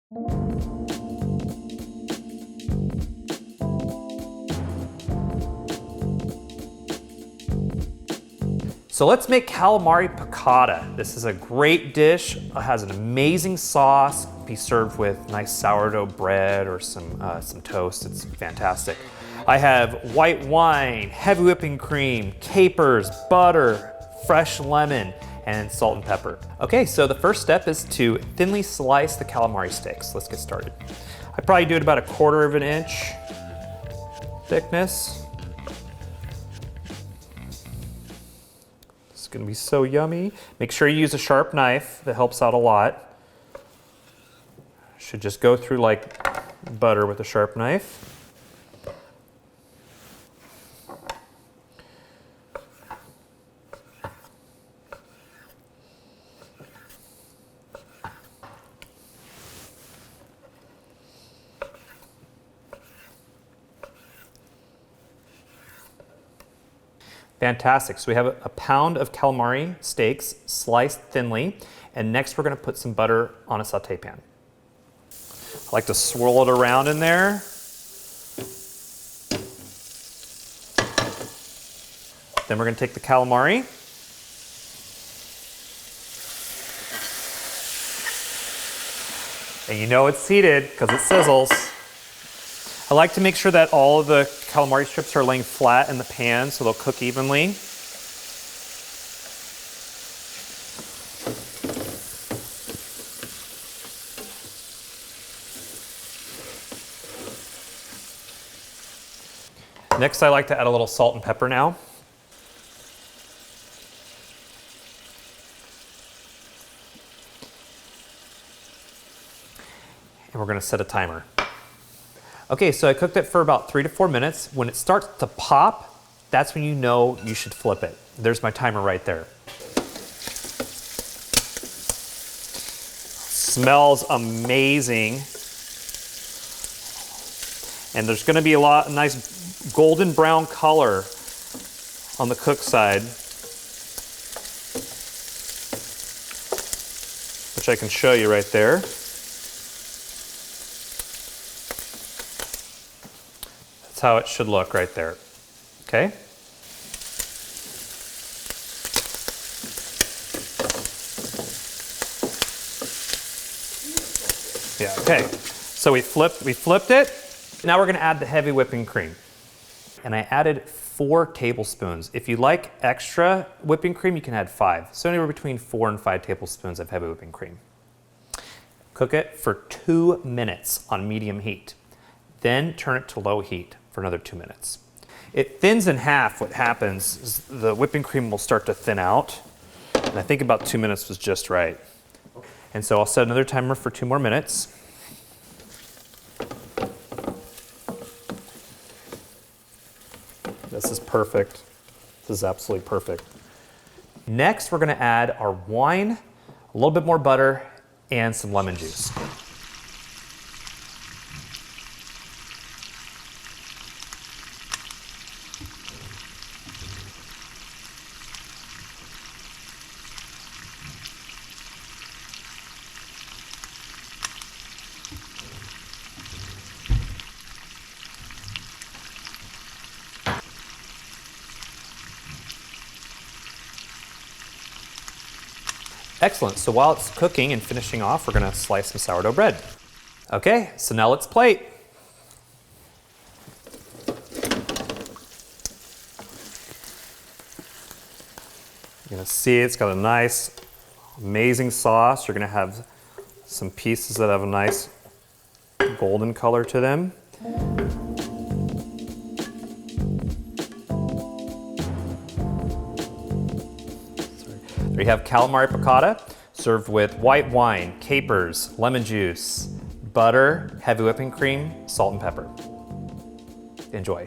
So let's make Calamari Piccata. This is a great dish. It has an amazing sauce. Be served with nice sourdough bread or some toast. It's fantastic. I have white wine, heavy whipping cream, capers, butter, fresh lemon, and salt and pepper. Okay, so the first step is to thinly slice the calamari steaks. Let's get started. I probably do it about 1/4 of an inch thickness. It's gonna be so yummy. Make sure you use a sharp knife. That helps out a lot. Should just go through like butter with a sharp knife. Fantastic. So we have a pound of calamari steaks sliced thinly, and next we're going to put some butter on a sauté pan. I like to swirl it around in there. Then we're going to take the calamari. And you know it's heated because it sizzles. I like to make sure that all of the calamari strips are laying flat in the pan so they'll cook evenly. Next, I like to add a little salt and pepper now. And we're going to set a timer. Okay, so I cooked it for about 3 to 4 minutes. When it starts to pop, that's when you know you should flip it. There's my timer right there. Smells amazing. And there's gonna be a nice golden brown color on the cook side, which I can show you right there. That's how it should look right there, okay? Yeah, okay. So we flipped it. Now we're gonna add the heavy whipping cream. And I added 4 tablespoons. If you like extra whipping cream, you can add 5. So anywhere between 4 and 5 tablespoons of heavy whipping cream. Cook it for 2 minutes on medium heat. Then turn it to low heat for another 2 minutes. It thins in half. What happens is the whipping cream will start to thin out. And I think about 2 minutes was just right. And so I'll set another timer for 2 more minutes. This is perfect. This is absolutely perfect. Next, we're gonna add our wine, a little bit more butter, and some lemon juice. Excellent, so while it's cooking and finishing off, we're gonna slice some sourdough bread. Okay, so now let's plate. You're gonna see it's got a nice, amazing sauce. You're gonna have some pieces that have a nice golden color to them. There you have calamari piccata, served with white wine, capers, lemon juice, butter, heavy whipping cream, salt and pepper. Enjoy.